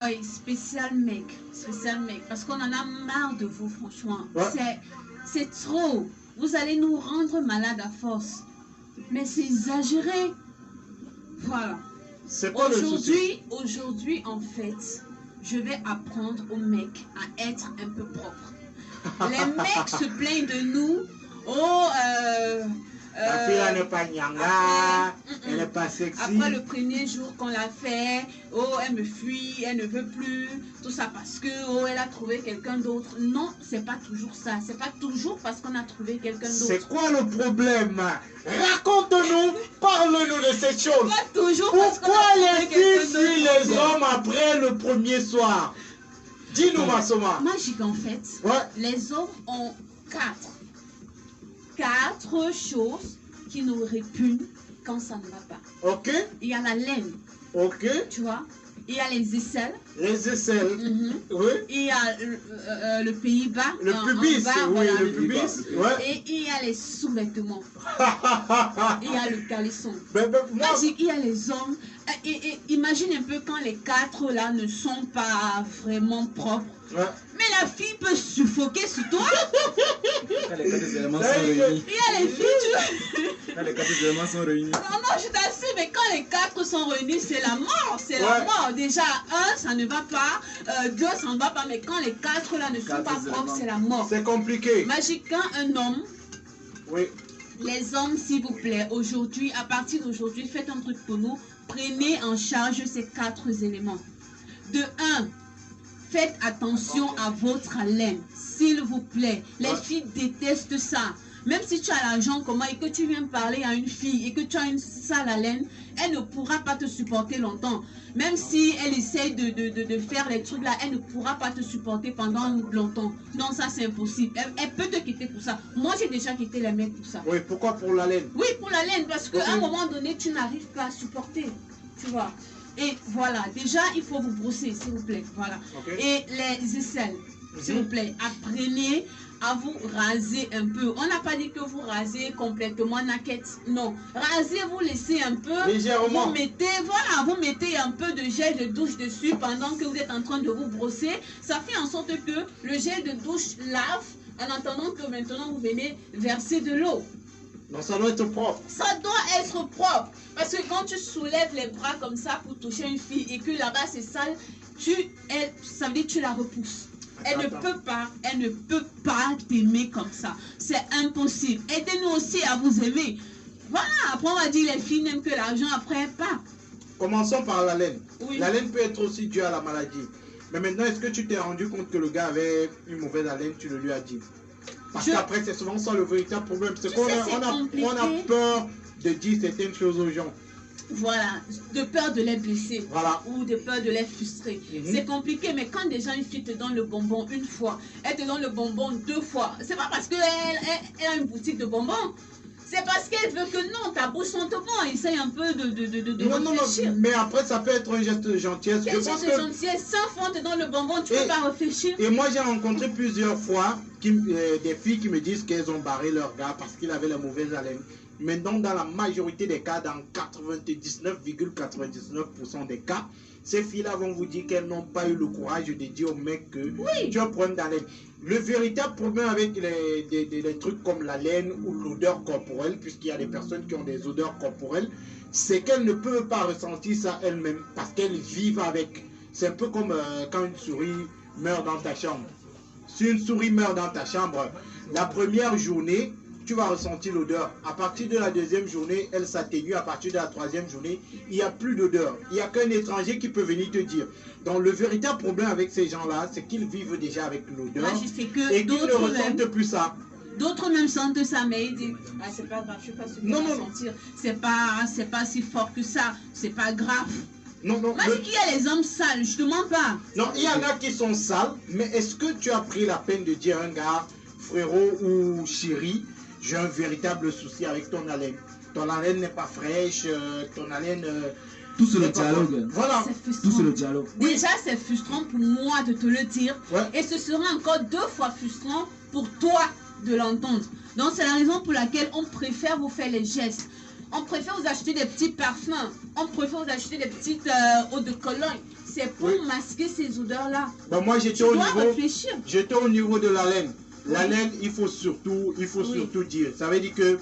Oui, spécial mec, parce qu'on en a marre de vous, franchement. Ouais. C'est trop. Vous allez nous rendre malades à force. Mais c'est exagéré. Voilà. C'est pas le souci. Aujourd'hui, en fait, je vais apprendre aux mecs à être un peu propres. Les mecs se plaignent de nous. Oh, la fille, elle n'est pas nyanga, elle n'est pas sexy. Après le premier jour qu'on l'a fait, oh, elle me fuit, elle ne veut plus, tout ça parce que, oh, elle a trouvé quelqu'un d'autre. Non, c'est pas toujours ça. C'est pas toujours parce qu'on a trouvé quelqu'un d'autre. C'est quoi le problème? Raconte-nous, parle-nous de cette chose. Pas toujours. Pourquoi les filles fuient les hommes après le premier soir? Dis-nous, Massoma. Magique, en fait. Ouais. Les hommes ont quatre choses qui nous répugnent quand ça ne va pas. Ok. Il y a la laine. Ok. Tu vois. Il y a les aisselles. Les aisselles. Oui. Il y a le Pays-Bas. Le pubis. Bas, oui, voilà, le pubis. Ouais. Et il y a les sous-vêtements. Il y a le caleçon. Moi... Magique, il y a les hommes. Et imagine un peu quand les quatre là ne sont pas vraiment propres. Ouais. Mais la fille peut suffoquer sur toi. Quand les quatre éléments sont réunis. Il y a les filles, tu vois. Quand les quatre éléments sont réunis. Non, je t'assure, mais quand les quatre sont réunis, c'est la mort. C'est la mort. Déjà, un, ça ne va pas. Deux, ça ne va pas. Mais quand les quatre là ne sont pas propres, c'est la mort. C'est compliqué. Magique, quand un homme. Oui. Les hommes, s'il vous plaît, aujourd'hui, à partir d'aujourd'hui, faites un truc pour nous. Prenez en charge ces quatre éléments. De un, faites attention à votre haleine, s'il vous plaît. Les filles détestent ça. Même si tu as l'argent comment et que tu viens parler à une fille et que tu as une sale haleine, elle ne pourra pas te supporter longtemps. Même si elle essaye de faire les trucs là, elle ne pourra pas te supporter pendant longtemps. Non, ça c'est impossible. Elle peut te quitter pour ça. Moi j'ai déjà quitté les mecs pour ça. Oui, pourquoi pour la laine? Oui, pour la laine, parce qu'à un moment donné, tu n'arrives pas à supporter. Tu vois. Et voilà, déjà il faut vous brosser, s'il vous plaît. Voilà. Et les aisselles, s'il vous plaît, apprenez à vous raser un peu. On n'a pas dit que vous rasez complètement naquette. Non. Rasez, vous laissez un peu. Légèrement. Vous mettez, voilà, vous mettez un peu de gel de douche dessus pendant que vous êtes en train de vous brosser. Ça fait en sorte que le gel de douche lave en attendant que maintenant vous venez verser de l'eau. Non, ça doit être propre. Ça doit être propre. Parce que quand tu soulèves les bras comme ça pour toucher une fille et que là-bas c'est sale, ça veut dire que tu la repousses. Elle ne peut pas t'aimer comme ça. C'est impossible. Aidez-nous aussi à vous aimer. Voilà, après on va dire les filles n'aiment que l'argent, après pas. Commençons par la laine. Oui. La laine peut être aussi due à la maladie. Mais maintenant, est-ce que tu t'es rendu compte que le gars avait une mauvaise haleine, tu le lui as dit? Parce qu'après, c'est souvent ça le véritable problème. C'est qu'on a peur de dire certaines choses aux gens. Voilà, de peur de les blesser. Voilà. Ou de peur de les frustrer. C'est compliqué, mais quand déjà une fille te donne le bonbon une fois, elle te donne le bonbon deux fois, c'est pas parce qu'elle a une boutique de bonbons. C'est parce qu'elle veut que non, ta bouche sente bon. Essaye un peu de réfléchir. Non, mais après, ça peut être un geste de gentillesse. Un geste de gentillesse, 100 fois te donne le bonbon, tu peux pas réfléchir. Et moi, j'ai rencontré plusieurs fois des filles qui me disent qu'elles ont barré leur gars parce qu'il avait la mauvaise haleine. Mais donc, dans la majorité des cas, dans 99,99% des cas, ces filles-là vont vous dire qu'elles n'ont pas eu le courage de dire au mec que tu as un problème d'haleine. Le véritable problème avec les trucs comme la laine ou l'odeur corporelle, puisqu'il y a des personnes qui ont des odeurs corporelles, c'est qu'elles ne peuvent pas ressentir ça elles-mêmes parce qu'elles vivent avec. C'est un peu comme quand une souris meurt dans ta chambre. Si une souris meurt dans ta chambre, la première journée, tu vas ressentir l'odeur. À partir de la deuxième journée, elle s'atténue. À partir de la troisième journée, il n'y a plus d'odeur. Il n'y a qu'un étranger qui peut venir te dire. Donc le véritable problème avec ces gens-là, c'est qu'ils vivent déjà avec l'odeur et qu'ils ne ressentent plus ça. D'autres même sentent ça, mais ils disent c'est pas grave, je ne sais pas ce qu'on va sentir. C'est pas si fort que ça, c'est pas grave. Non. Moi, je dis qu'il y a les hommes sales, je te mens pas. Non, il y en a qui sont sales, mais est-ce que tu as pris la peine de dire à un gars, frérot ou chéri, j'ai un véritable souci avec ton haleine. Ton haleine n'est pas fraîche, ton haleine... Tout sur le dialogue. Voilà. Tout sur le dialogue. Déjà, c'est frustrant pour moi de te le dire. Et ce sera encore 2 fois frustrant pour toi de l'entendre. Donc, c'est la raison pour laquelle on préfère vous faire les gestes. On préfère vous acheter des petits parfums. On préfère vous acheter des petites eaux de cologne. c'est pour masquer ces odeurs-là. Ben moi, j'étais Tu au dois niveau... réfléchir. J'étais au niveau de la laine. La laine, il faut surtout dire. Ça veut dire que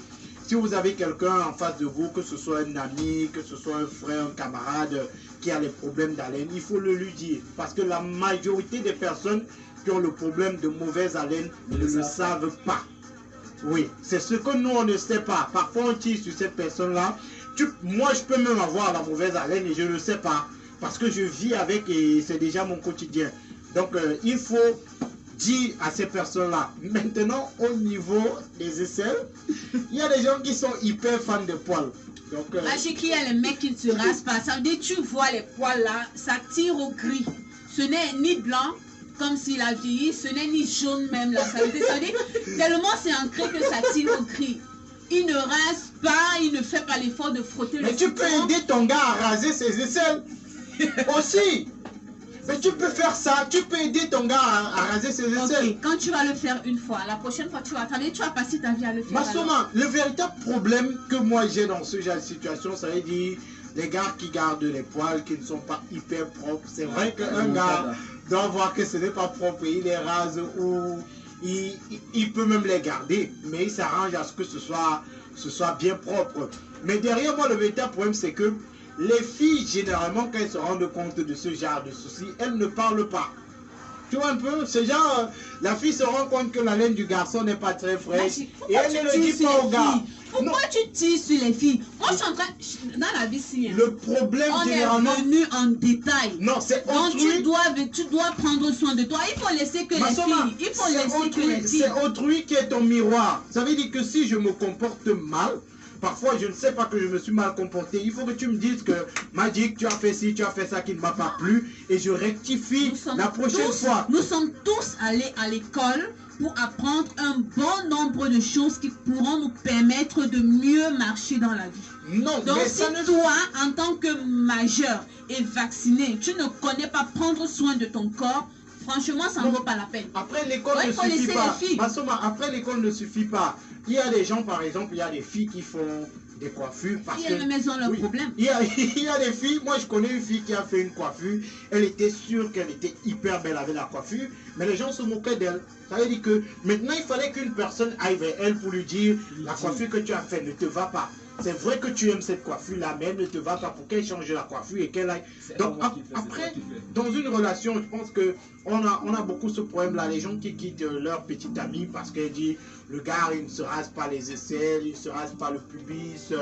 si vous avez quelqu'un en face de vous, que ce soit un ami, que ce soit un frère, un camarade qui a les problèmes d'haleine, il faut le lui dire. Parce que la majorité des personnes qui ont le problème de mauvaise haleine ne le savent pas. Oui, c'est ce que nous, on ne sait pas. Parfois, on tire sur cette personne-là. Moi, je peux même avoir la mauvaise haleine et je ne le sais pas. Parce que je vis avec et c'est déjà mon quotidien. Donc, il faut dire à ces personnes-là. Maintenant, au niveau des aisselles, il y a des gens qui sont hyper fans de poils. Donc, Magique, il y a les mecs qui ne se rasent pas. Ça veut dire, tu vois les poils là, ça tire au gris. Ce n'est ni blanc, comme s'il a vieilli, ce n'est ni jaune même là. Ça veut dire tellement c'est ancré que ça tire au gris. Il ne rase pas, il ne fait pas l'effort de frotter le mais tu peux aider ton gars à raser ses aisselles aussi. Mais tu peux faire ça, tu peux aider ton gars à raser ses aisselles. Ok, quand tu vas le faire une fois, la prochaine fois tu vas passer ta vie à le faire. Massoma, le véritable problème que moi j'ai dans ce genre de situation, ça veut dire les gars qui gardent les poils qui ne sont pas hyper propres. C'est vrai qu'un gars doit voir que ce n'est pas propre et il les rase ou il peut même les garder, mais il s'arrange à ce que ce soit bien propre. Mais derrière moi, le véritable problème, c'est que les filles, généralement, quand elles se rendent compte de ce genre de soucis, elles ne parlent pas. Tu vois un peu, ce genre, la fille se rend compte que la laine du garçon n'est pas très fraîche et elle ne le dit pas au gars. Pourquoi tu tires sur les filles? Moi, je suis en train, dans la vie, si le problème on généralement... est venu en détail. Non, c'est donc autrui. tu dois prendre soin de toi. Il faut laisser que Massoma, les filles. Il faut laisser que les filles. C'est autrui qui est ton miroir. Ça veut dire que si je me comporte mal, parfois je ne sais pas que je me suis mal comporté. Il faut que tu me dises que Magic, tu as fait ci, tu as fait ça qui ne m'a pas plu et je rectifie la prochaine fois. Nous sommes tous allés à l'école pour apprendre un bon nombre de choses qui pourront nous permettre de mieux marcher dans la vie. Non, donc mais si ça ne... toi, en tant que majeur et vacciné, tu ne connais pas prendre soin de ton corps, franchement, ça ne vaut pas la peine. Après, l'école ne suffit pas. Massoma, après, l'école ne suffit pas. Il y a des gens, par exemple, il y a des filles qui font des coiffures parce que... Ils ont leur problème. Il y a des filles, moi je connais une fille qui a fait une coiffure, elle était sûre qu'elle était hyper belle avec la coiffure, mais les gens se moquaient d'elle. Ça veut dire que maintenant il fallait qu'une personne aille vers elle pour lui dire la coiffure que tu as fait ne te va pas. C'est vrai que tu aimes cette coiffure-là, mais elle ne te va pas pour qu'elle change la coiffure et qu'elle aille. Donc après, dans une relation, je pense que on a beaucoup ce problème-là. Les gens qui quittent leur petite amie parce qu'elle dit le gars il ne se rase pas les aisselles, il ne se rase pas le pubis,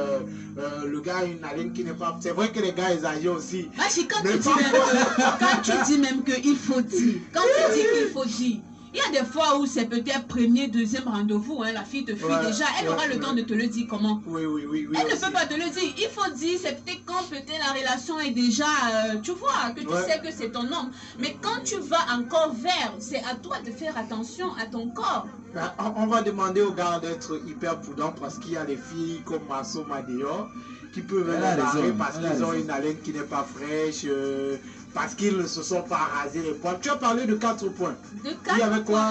le gars a une haleine qui n'est pas. C'est vrai que les gars exagèrent aussi. Quand tu dis même qu'il faut dire, quand tu dis qu'il faut dire. Il y a des fois où c'est peut-être premier, deuxième rendez-vous, hein, la fille te fuit déjà, elle aura le temps de te le dire comment. Oui. Elle ne peut pas te le dire. Il faut dire, c'est peut-être quand peut-être la relation est déjà, tu vois, que tu sais que c'est ton homme. Mais quand tu vas encore vers, c'est à toi de faire attention à ton corps. Ben, on va demander aux gars d'être hyper prudents parce qu'il y a des filles comme Massoma dehors qui peuvent les barrer parce qu'ils ont une haleine qui n'est pas fraîche. Parce qu'ils ne se sont pas rasés les poils. Tu as parlé de 4 points. Il y avait quoi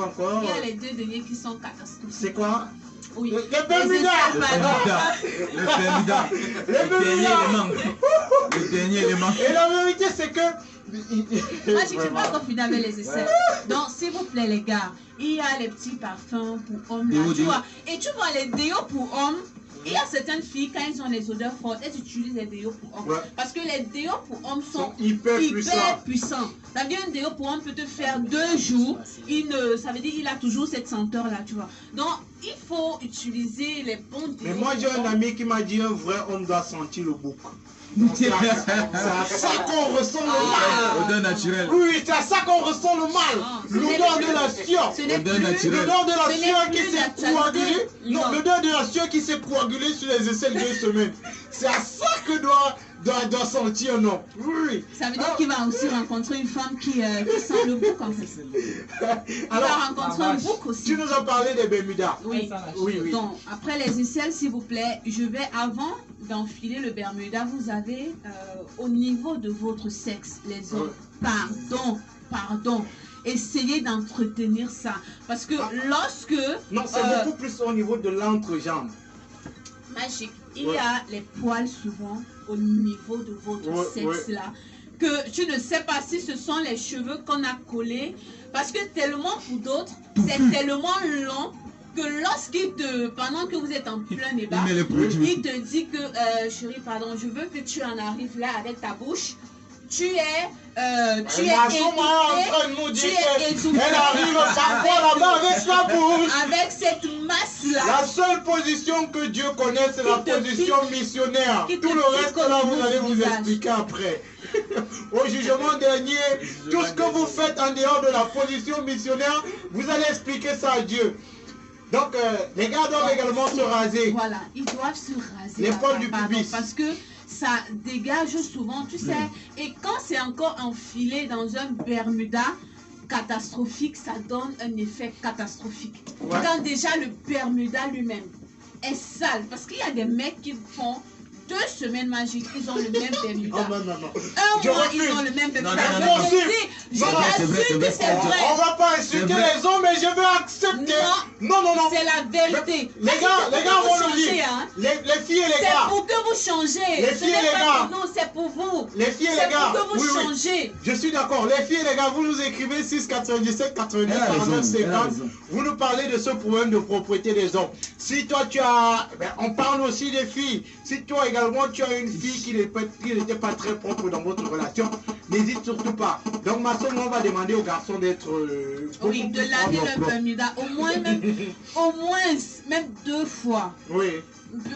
encore? Il y a les 2 derniers qui sont catastrophiques. C'est quoi? Oui. Les Bermudas. Le dernier élément. Et la vérité, c'est que... Moi, je ne suis pas confiné avec les aisselles. Donc, s'il vous plaît, les gars, il y a les petits parfums pour hommes. Là, tu vois. Et tu vois, les déos pour hommes, il y a certaines filles, quand elles ont les odeurs fortes, elles utilisent les déos pour hommes. Parce que les déos pour hommes sont hyper puissants. Ça veut dire un déo pour homme peut te faire 2 jours. Ça veut dire qu'il a toujours cette senteur-là, tu vois. Donc, il faut utiliser les bons déos. Mais moi, j'ai un ami qui m'a dit un vrai homme doit sentir le bouc. C'est à ça qu'on ressent le mal. Odeur naturelle. Oui, c'est à ça qu'on ressent le mal. L'odeur de la sueur. Odeur naturelle. L'odeur de la sueur qui s'est coagulée. Non, l'odeur de la sueur qui s'est coagulée sur les aisselles de semaine. C'est à ça que doit sentir un homme. Oui. Ça veut dire qu'il va aussi rencontrer une femme qui sent le bouc en fait. Il va rencontrer un bouc aussi. Tu nous as parlé des Bermudas. Oui. Donc, après les aisselles, s'il vous plaît, je vais avant d'enfiler le Bermuda, vous avez au niveau de votre sexe, les hommes, pardon, essayez d'entretenir ça. Parce que lorsque... Non, c'est beaucoup plus au niveau de l'entrejambe. Magique. Il y a les poils souvent au niveau de votre sexe là. que tu ne sais pas si ce sont les cheveux qu'on a collés, parce que tellement pour d'autres, c'est tellement long que pendant que vous êtes en plein débat, il te dit que, chérie, pardon, je veux que tu en arrives là avec ta bouche. Tu es étouffé. Elle arrive parfois là-bas avec sa bouche. Avec cette masse-là. La seule position que Dieu connaît, c'est la position missionnaire. Tout le reste là, vous allez vous expliquer après. Au jugement dernier, tout ce que vous faites en dehors de la position missionnaire, vous allez expliquer ça à Dieu. Donc, les gars doivent également se raser. Voilà, ils doivent se raser. Les poils du pubis. Parce que ça dégage souvent, tu sais. Et quand c'est encore enfilé dans un Bermuda catastrophique, ça donne un effet catastrophique. Ouais. Quand déjà le Bermuda lui-même est sale. Parce qu'il y a des mecs qui font 2 semaines magiques, ils ont le même Bermuda. Oh non. Un mois, ils ont le même Bermuda. Je t'assure que c'est vrai. On va pas insulter les hommes, mais je veux accepter. Non. C'est la vérité. Les gars vont le dire. Hein. Les filles et les gars. C'est pour que vous changez. Les filles et les gars. Non, c'est pour vous. Les filles et les gars. C'est pour que vous changez. Je suis d'accord. Les filles et les gars, vous nous écrivez 6 97 89 49 50. Vous nous parlez de ce problème de propriété des hommes. Si toi tu as... on parle aussi des filles. Si toi également tu as une fille qui n'était pas très propre dans votre relation, n'hésite surtout pas. Donc ma soeur, on va demander aux garçons d'être... oui, de laver le Bermuda. Au moins même 2 fois. Oui.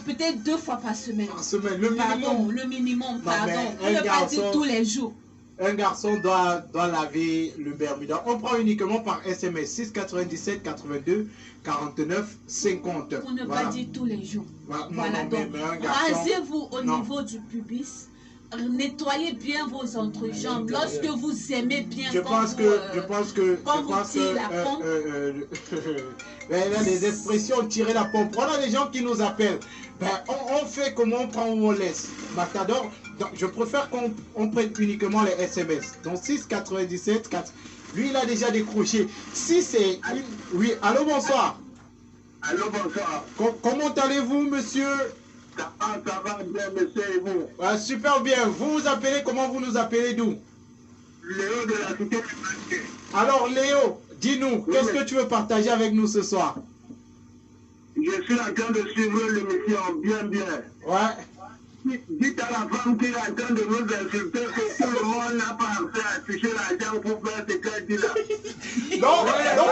Peut-être 2 fois par semaine. Par semaine, le minimum. Pardon, le minimum, pardon. On ne peut pas dire tous les jours. Un garçon doit laver le Bermuda. On prend uniquement par SMS 6 97 82 49 50. Pour ne pas dire tous les jours. Voilà, donc rasez-vous au niveau du pubis. Nettoyez bien vos entrejambes lorsque vous aimez bien. Je pense que les expressions tirer la pompe. Voilà les gens qui nous appellent. On fait comment, on prend ou on laisse. Matador, donc je préfère qu'on prenne uniquement les SMS. Donc 6 97 4. Lui il a déjà décroché. Si c'est oui, allô, bonsoir. Allô, bonsoir. Comment allez-vous, monsieur? Ça va bien, monsieur, et vous? Super bien. Vous vous appelez, comment vous nous appelez d'où? Léo de la cité du Marché. Alors, Léo, dis-nous, qu'est-ce que tu veux partager avec nous ce soir? Je suis en train de suivre l'émission, bien. Ouais. Dites à la femme qui est en train de nous insulter que tout le monde n'a pas accès à afficher l'argent pour faire ce qu'elle dit là. Non, Léo.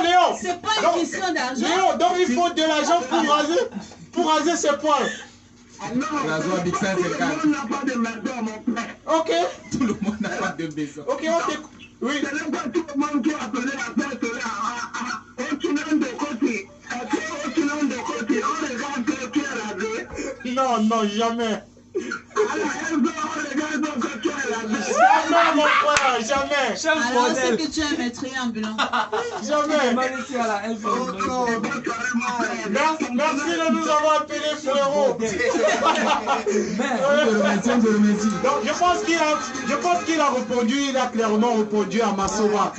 Léo. C'est pas une question d'argent. Léo, donc il faut de l'argent pour raser ses poils. Non, tout le monde n'a pas de maison, mon frère. Ok. Tout le monde n'a pas de maison. Ok, on t'écoute. Oui. Ce n'est pas tout le monde qui a appelé à faire cela. Au tournant de côté. On regarde que tu es rasé. Non, jamais. Alors, on regarde que tu es rasé. Jamais, mon frère, jamais. Alors, c'est que tu es un maître ambulant. Jamais. Merci de nous avoir appelés, frérot. Donc, je pense qu'il a répondu, il a clairement répondu à Massowa.